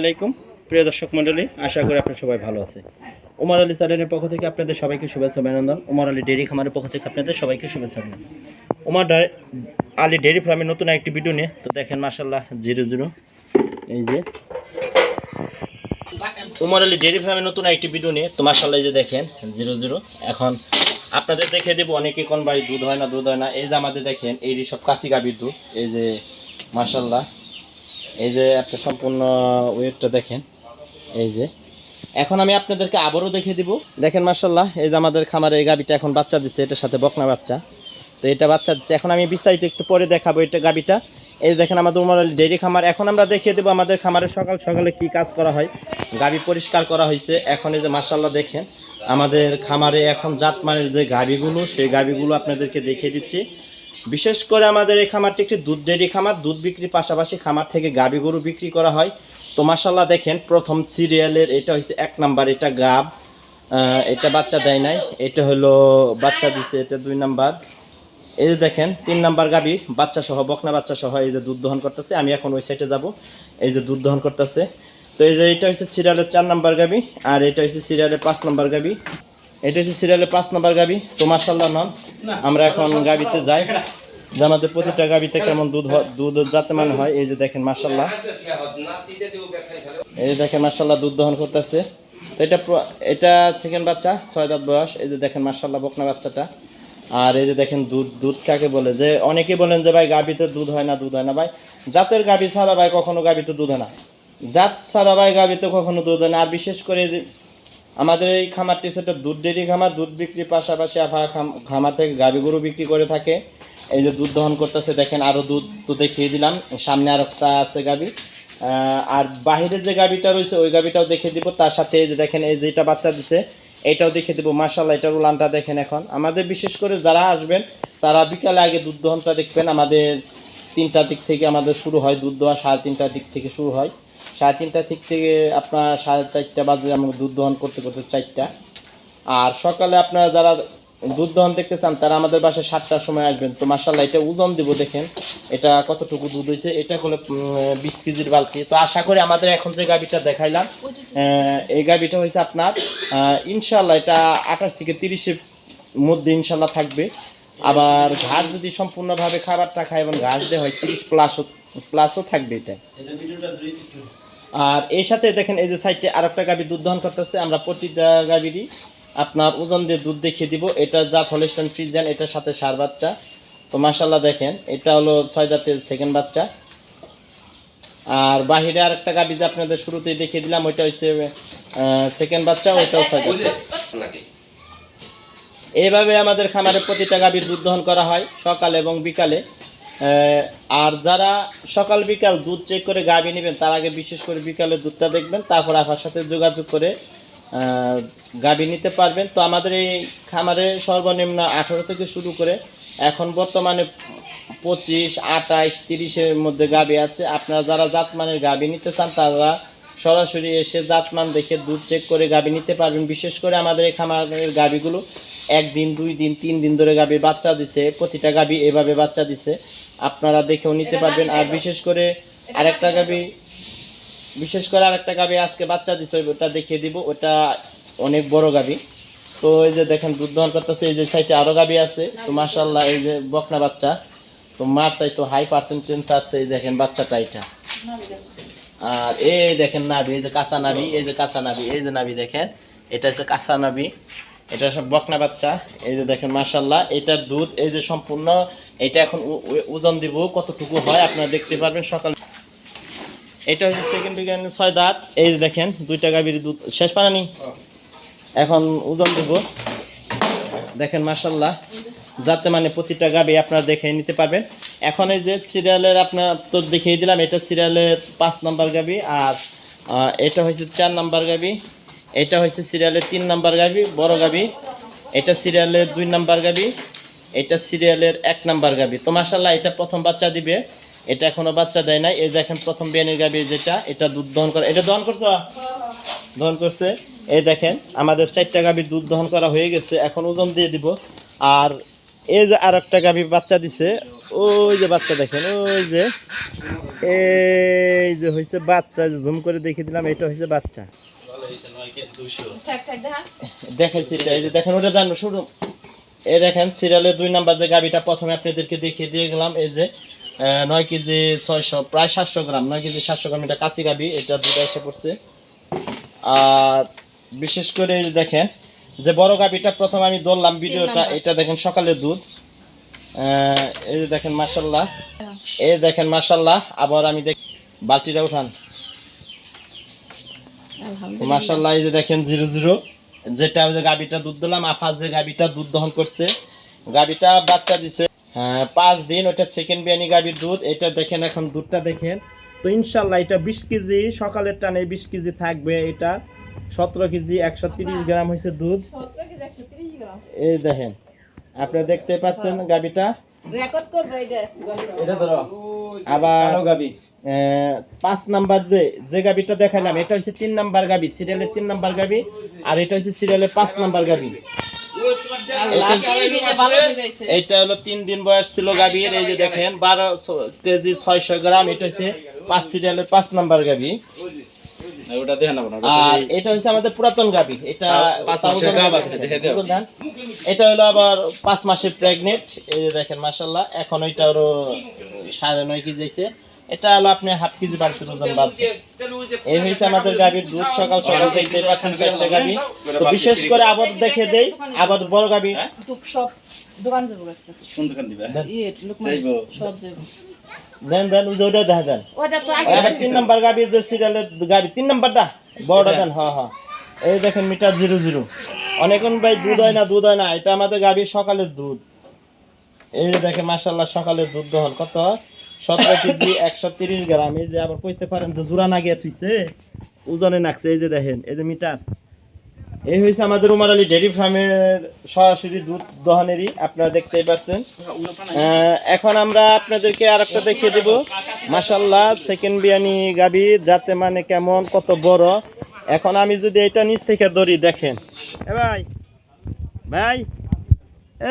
আলাইকুম প্রিয় দর্শক মণ্ডলী, আশা করি আপনারা সবাই ভালো আছেন। ওমর আলী চ্যানেলের পক্ষ থেকে আপনাদের সবাইকে শুভেচ্ছা অভিনন্দন। ওমর আলী ডেইরি খামারের পক্ষ থেকে আপনাদের সবাইকে শুভেচ্ছা অভিনন্দন। ওমর আলী ডেইরি ফার্মের নতুন একটি ভিডিও নিয়ে তো দেখেন মাশাআল্লাহ 00 এই যে ওমর আলী ডেইরি ফার্মের নতুন একটি ভিডিও নিয়ে তো মাশাআল্লাহ এই যে দেখেন 00 এখন আপনাদের দেখিয়ে দেব। অনেকে কোন ভাই দুধ হয় না, এই যে আমাদের দেখেন এই যে সব কাঁচি গাভীর দুধ, এই যে মাশাআল্লাহ এই যে একটা সম্পূর্ণ ওয়েটটা দেখেন। এই যে এখন আমি আপনাদেরকে আবারও দেখিয়ে দিব। দেখেন মাশাআল্লাহ এই যে আমাদের খামারে এই গাভীটা এখন বাচ্চা দিচ্ছে, এটার সাথে বকনা বাচ্চা। তো এটা বাচ্চা দিচ্ছে, এখন আমি বিস্তারিত একটু পরে দেখাবো এটা গাভীটা। এই দেখেন আমাদের ওমর আলী ডেইরি খামার। এখন আমরা দেখিয়ে দেবো আমাদের খামারে সকাল সকালে কি কাজ করা হয়। গাভী পরিষ্কার করা হয়েছে। এখন এই যে মাশাআল্লাহ দেখেন আমাদের খামারে এখন জাতমানের যে গাভীগুলো, সেই গাভীগুলো আপনাদেরকে দেখিয়ে দিচ্ছি। বিশেষ করে আমাদের এই খামারটি একটি দুধ ডেইরি খামার। দুধ বিক্রির পাশাপাশি খামার থেকে গাভী গরু বিক্রি করা হয়। তো মাশাআল্লাহ দেখেন প্রথম সিরিয়ালের এটা হচ্ছে 1 নাম্বার, এটা গাব, এটা বাচ্চা দেয় নাই, এটা হলো বাচ্চা দিছে, এটা 2 নাম্বার। এই যে দেখেন 3 নাম্বার গাভী বাচ্চা সহ, বকনা বাচ্চা সহ এই যে দুধ দহন করতেছে। আমি এখন ওই সাইডে যাব, এই যে দুধ দহন করতেছে। তো এই যে এটা হচ্ছে সিরিয়ালের 4 নাম্বার গাভী, আর এটা হচ্ছে সিরিয়ালের 5 নাম্বার গাভী। এটা হচ্ছে সিরিয়ালের 5 নাম্বার গাভী। তো মাশাআল্লাহ নন আমরা এখন গাভীতে যাই যে আমাদের প্রতিটা গাভীতে কেমন দুধ যাতে মানে হয়। এই যে দেখেন মাশাআল্লাহ, এই যে দেখেন মাশাআল্লাহ দুধ দহন করতেছে। তো এটা সেকেন্ড বাচ্চা, 6 দাঁত বয়স। এই যে দেখেন মাশাআল্লাহ বকনা বাচ্চাটা। আর এই যে দেখেন দুধ কাকে বলে, যে অনেকেই বলেন যে ভাই গাভীতে দুধ হয় না ভাই, জাতের গাভী ছাড়া ভাই কখনো গাভীতে দুধ হয় না, জাত ছাড়া ভাই গাভীতে কখনো দুধ হয় না। আর বিশেষ করে আমাদের এই খামারটি হচ্ছে দুধ ডেইরি খামার। দুধ বিক্রির পাশাপাশি খামার থেকে গাভী গরু বিক্রি করে থাকে। এই যে দুধ দহন করতেছে দেখেন, আরও দুধ তো দেখিয়ে দিলাম। সামনে আর একটা আছে গাভী, আর বাহিরের যে গাভীটা রয়েছে ওই গাভীটাও দেখিয়ে দিব। তার সাথে এই যে দেখেন এই যে এটা বাচ্চা দিছে, এটাও দেখিয়ে দেবো। মাশাআল্লাহ এটার উলানটা দেখেন। এখন আমাদের বিশেষ করে যারা আসবেন তারা বিকালে আগে দুধ দহনটা দেখবেন। আমাদের 3টার দিক থেকে আমাদের শুরু হয় দুধ দোয়া, 3:30টার দিক থেকে শুরু হয়। 3:30 দিক থেকে আপনার 4:30 বাজে আমরা দুধ দহন করতে 4টা। আর সকালে আপনারা যারা দুধ দহন দেখতে চান তারা আমাদের বাসায় 7টার সময় আসবেন। তো মাশাআল্লাহ এটা ওজন দিব দেখেন এটা কতটুকু দুধ হয়েছে। এটা হলো 20 কেজির বালতি। তো আশা করি আমাদের এখন যে গাভীটা দেখাইলাম এই গাভীটা হয়েছে আপনার ইনশাআল্লাহ এটা 28 থেকে 30-এর মধ্যে ইনশাআল্লাহ থাকবে। আবার ঘাস যদি সম্পূর্ণভাবে খাবারটা খায় এবং ঘাস দেওয়া হয় 30 প্লাসও থাকবে এটা। আর এর সাথে দেখেন এই যে সাইডে আরেকটা গাভী দুধ দহন করতেছে। আমরা প্রতিটা গাভীরই আপনার ওজন দিয়ে দুধ দেখিয়ে দিব। এটা জাত হলস্টাইন ফ্রিজিয়ান, এটার সাথে সার বাচ্চা। তো মাশাআল্লাহ দেখেন এটা হলো 6 দাঁতের সেকেন্ড বাচ্চা। আর বাহিরে আরেকটা গাভী যে আপনাদের শুরুতেই দেখিয়ে দিলাম ওইটা হচ্ছে সেকেন্ড বাচ্চা, ওইটাও 6 দাঁত। এইভাবে আমাদের খামারে প্রতিটা গাভীর দুধ দহন করা হয় সকাল এবং বিকালে। আর যারা সকাল বিকাল দুধ চেক করে গাভী নেবেন তার আগে বিশেষ করে বিকালে দুধটা দেখবেন, তারপর আপনার সাথে যোগাযোগ করে গাভী নিতে পারবেন। তো আমাদের এই খামারে সর্বনিম্ন 18 থেকে শুরু করে এখন বর্তমানে 25, 28, 30-এর মধ্যে গাভী আছে। আপনারা যারা জাতমানের গাভী নিতে চান তারা সরাসরি এসে জাতমান দেখে দুধ চেক করে গাভী নিতে পারবেন। বিশেষ করে আমাদের এই খামারের গাভীগুলো 1 দিন 2 দিন 3 দিন ধরে গাভী বাচ্চা দিছে, প্রতিটা গাভী এভাবে বাচ্চা দিছে, আপনারা দেখেও নিতে পারবেন। আর বিশেষ করে আরেকটা গাভী আজকে বাচ্চা দিছে, ওটা দেখিয়ে দিব। ওটা অনেক বড় গাভী। তো এই যে দেখেন দুধ দহন করতেছে। এই যে সাইডে আরও গাভী আছে। তো মাশাআল্লাহ এই যে বকনা বাচ্চা, তো মার চাই তো হাই পার্সেন্টেজ আছে। এই দেখেন বাচ্চাটা এটা। আর এই দেখেন নাভি, এই যে কাঁচা নাভি, এই যে কাঁচা নাভি, এই যে নাভি দেখেন এটা হচ্ছে কাঁচা নাভি, এটা সব বকনা বাচ্চা। এই যে দেখেন মাশাআল্লাহ এটার দুধ এই যে সম্পূর্ণ, এটা এখন ওজন দিব কতটুকু হয় আপনারা দেখতে পারবেন সকাল। এটা হচ্ছে সেকেন্ড বিজ্ঞান 6 দাঁত। এই যে দেখেন 2টা গাভীর দুধ শেষ পানি, এখন ওজন দেব দেখেন মাশাআল্লাহ যাতে মানে প্রতিটা গাভী আপনারা দেখে নিতে পারবেন। এখন এই যে সিরিয়ালের আপনার তো দেখিয়ে দিলাম, এটা সিরিয়ালের 5 নাম্বার গাভী। আর এটা হচ্ছে 4 নাম্বার গাভী। এটা হচ্ছে সিরিয়ালের 3 নাম্বার গাভী বড় গাভী। এটা সিরিয়ালের 2 নাম্বার গাভী। এটা সিরিয়ালের 1 নাম্বার গাভী। তো মাশাআল্লাহ এটা প্রথম বাচ্চা দিবে, এটা এখনো বাচ্চা দেয় নাই। এই দেখেন প্রথম বিয়ানের গাভী যেটা, এটা দুধ দহন করে, এটা দহন করছে। এই দেখেন আমাদের 4টা গাভীর দুধ দহন করা হয়ে গেছে, এখন ওজন দিয়ে দিব। আর এই যে আরেকটা গাভী বাচ্চা দিছে, ওই যে বাচ্চা দেখেন, ওই যে এই যে হয়েছে বাচ্চা, জুম করে দেখিয়ে দিলাম, এটা হয়েছে বাচ্চা। দেখাইছি এটা, এই যে দেখেন ওটা দেন শুরু। এই দেখেন সিরিয়ালের 2 নাম্বার যে গাবিটা প্রথমে আপনাদেরকে দেখিয়ে দিয়ে গেলাম, এই যে 9 কেজি 600 প্রায় 700 গ্রাম, 9 কেজি 700 গ্রাম, এটা কাঁচি গাবি, এটা দুধ এসে পড়ছে। আর বিশেষ করে এই যে দেখেন যে বড় গাবিটা প্রথম আমি ধরলাম ভিডিওটা, এটা দেখেন সকালের দুধ। এই যে দেখেন মাশাল্লাহ, এই দেখেন মাশাল্লাহ। আবার আমি দেখ বালতিটা উঠান, মাশাল্লাহ। এই যে দেখেন 00 যেটা ওই যে গাবিটা দুধ দিলাম, আপা যে গাবিটা দুধ দহন করছে, গাবিটা বাচ্চা দিছে 5 দিন, ওটা সেকেন্ড বিয়ানি গাবির দুধ। এটা দেখেন এখন দুধটা দেখেন, তো ইনশাল্লাহ এটা 20 কেজি সকালের টানে 20 কেজি থাকবে। এটা 17 কেজি 130 গ্রাম হয়েছে দুধ। এই দেখেন আপনারা দেখতে পাচ্ছেন গাবিটা, এটা ধরো। আবার গাবি 5 নাম্বার যে গাবিটা দেখালাম, এটা হচ্ছে 3 নাম্বার গাবি, সিরিয়ালের 3 নাম্বার গাবি। আর এটা হচ্ছে সিরিয়ালের 5 নাম্বার গাবি। এইটা হলো 3 দিন বয়স ছিল গাবির। এই যে দেখেন 12 কেজি 600 গ্রাম, এটা হচ্ছে 5 সিরিয়ালের 5 নাম্বার গাবি। আর এটা হচ্ছে আমাদের পুরাতন গাবি, এটা 5 মাসের গাব আছে, দেখে দাও। এটা হলো আবার 5 মাসের প্রেগনেন্ট। এই যে দেখেন মাশাআল্লাহ, এখন ওইটা আরো 9.5 কেজি হইছে। এটা হলো আপনি 1/2 কেজি 1200 ওজন বাড়ছে। এই হইছে আমাদের গাবির দুধ। সকাল সকাল দেখতে পাচ্ছেন চারটা গাবি। তো বিশেষ করে আবার দেখে দেই, আবার বড় গাবি সব দোকান যাব গাছে, কোন দোকান দিবা? লোকমান সব যাব। দেন ওইটা দেখা দেন, ওটা তো আগে। আবার 3 নাম্বার গাবির যে সিরিয়ালের গাবি 3 নাম্বারটা বড়টা দেন। হ্যাঁ এই দেখেন মিটার 00। অনেকক্ষণ ভাই দুধ হয় না, এটা আমাদের গাবির সকালের দুধ। এই যে দেখেন মাশাআল্লাহ, সকালের দুধ দহন কত 17 কেজি 130 গ্রাম। এই যে আবার কইতে পারেন যে জোড়া না গিয়ে থইছে, ওজনে নাকছে। এই যে দেখেন, এই যে মিটার। এই হইছে আমাদের উমার আলী ডেইরি ফার্মের সরাসরি দুধ দহনেরই, আপনারা দেখতেই পাচ্ছেন। এখন আমরা আপনাদেরকে আরেকটা দেখিয়ে দেব মাশাআল্লাহ, সেকেন্ড বিয়ানি গাবি, যাতে মানে কেমন কত বড়। এখন আমি যদি এটা নিচ থেকে ধরি, দেখেন এ ভাই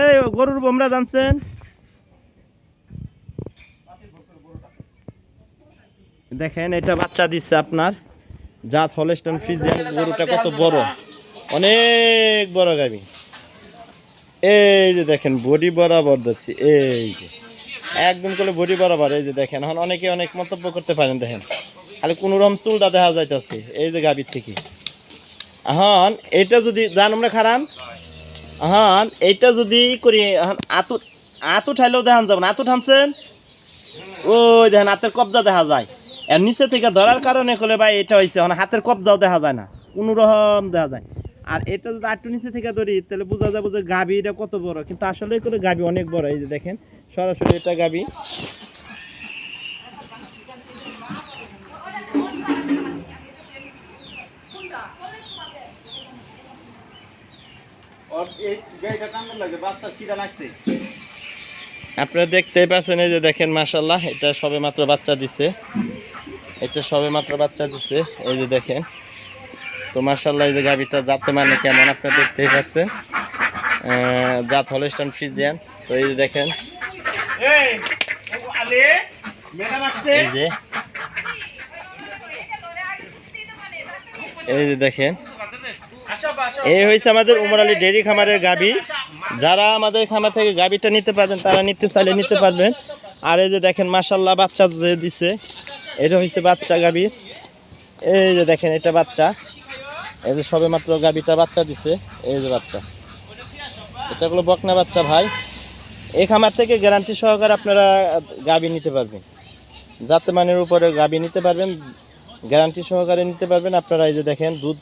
এই গরুর বোমরা জানছেন, দেখেন এটা বাচ্চা দিচ্ছে আপনার জাত হলস্টাইন ফ্রিজিয়ান। গরুটা কত বড়, অনেক বড় গাবি। এই যে দেখেন বডি বরাবর ধরছি, এই যে একদম করে বডি বরাবর। এই যে দেখেন, এখন অনেকে অনেক মন্তব্য করতে পারেন, দেখেন খালি কোনো রকম চুলটা দেখা যাইতেছে এই যে গাবির থেকে। এখন এটা যদি জান আমরা খারান, এখন এইটা যদি করি, এখন আত উঠাইলেও দেখান যাবে না। আত উঠানছেন, ওই দেখেন হাতের কবজা দেখা যায়। এর নিচে থেকে ধরার কারণে করলে ভাই এটা হয়েছে, মানে হাতের কবজাও দেখা যায় না, কোনো রকম দেখা যায়। আর এটা যদি একটু নিচে থেকে ধরি, তাহলে বোঝা যাবে যে গাবি এটা কত বড়, কিন্তু আসলে করে গাবি অনেক বড়। এই যে দেখেন সরাসরি এটা গাবি। আপনারা দেখতেই পাচ্ছেন, এই যে দেখেন মাশাআল্লাহ, এটা সবে মাত্র বাচ্চা দিছে, এই যে দেখেন। তো মাশাআল্লাহ, এই যে গাবিটা জাতে মানে কেমন আপনারা দেখতেই পাচ্ছেন, জাত হলস্টাইন ফ্রিজিয়ান। তো এই যে দেখেন, এই যে দেখেন, এই হয়েছে আমাদের উমর আলী ডেইরি খামারের গাবি। যারা আমাদের খামার থেকে গাবিটা নিতে পারবেন, তারা নিতে চাইলে নিতে পারবেন। আর এই যে দেখেন মাশাআল্লাহ, বাচ্চা যে দিছে, এটা হয়েছে বাচ্চা গাবির। এই যে দেখেন এটা বাচ্চা, এই যে সবে মাত্র গাবিটা বাচ্চা দিছে। এই যে বাচ্চা, এটা হলো বকনা বাচ্চা ভাই। এই খামার থেকে গ্যারান্টি সহকারে আপনারা গাবি নিতে পারবেন, জাতে মানের উপরে গাবি নিতে পারবেন, গ্যারান্টি সহকারে নিতে পারবেন আপনারা। এই যে দেখেন দুধ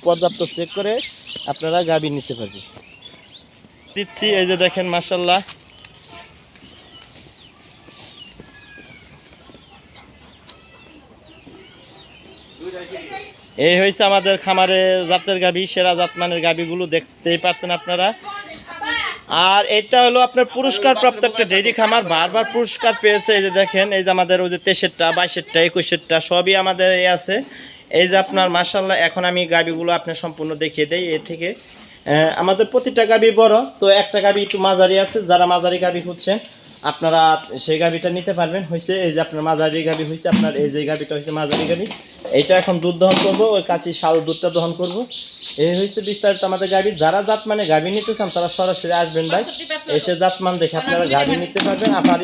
পর্যাপ্ত চেক করে আপনারা গাবি নিতে পারবেন দিচ্ছি। এই যে দেখেন মাশাআল্লাহ, এই হয়েছে আমাদের খামারের জাতের গাবি, সেরা জাতমানের গাবিগুলো দেখতেই পারছেন আপনারা। আর এটা হলো আপনার পুরস্কার প্রাপ্ত একটা ডেইরি খামার, বারবার পুরস্কার পেয়েছে। এই যে দেখেন, এই যে আমাদের ওই যে 23টা 22টা 21টা সবই আমাদের এ আছে। এই যে আপনার মাশাআল্লাহ, এখন আমি গাবিগুলো আপনার সম্পূর্ণ দেখিয়ে দেই। এ থেকে আমাদের প্রতিটা গাবি বড়, তো একটা গাবি একটু মাঝারি আছে, যারা মাঝারি গাবি খুঁজছেন। আপনারা সেই গাভিটা নিতে পারবেন। হয়েছে এই যে আপনার মাঝারি গাভি হয়েছে, আপনার এই যে গাভিটা হয়েছে মাঝারি গাভি, এইটা এখন দুধ দহন করব, ওই কাঁচি শাল দুধটা দহন করব। এই হয়েছে বিস্তারিত আমাদের গাভি। যারা জাতমানে গাভি নিতে চান তারা সরাসরি আসবেন ভাই, এসে জাতমান দেখে আপনারা গাভি নিতে পারবেন। আপনার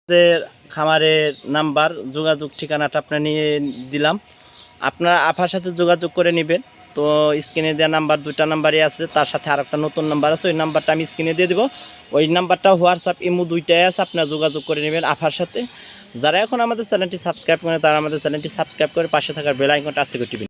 আমাদের খামারের নাম্বার যোগাযোগ ঠিকানাটা আপনার নিয়ে দিলাম, আপনারা আফার সাথে যোগাযোগ করে নেবেন। তো স্ক্রিনে দেওয়া নাম্বার 2টা নাম্বারই আছে, তার সাথে আরেকটা নতুন নাম্বার আছে, ওই নাম্বারটা আমি স্ক্রিনে দিয়ে দেবো। ওই নাম্বারটা হোয়াটসঅ্যাপ ইমো 2টাই আছে, আপনারা যোগাযোগ করে নেবেন আফার সাথে। যারা এখন আমাদের চ্যানেলটি সাবস্ক্রাইব করেন তারা আমাদের চ্যানেলটি সাবস্ক্রাইব করে পাশে থাকার বেল আইকনটা আস্তে করে টিপবেন।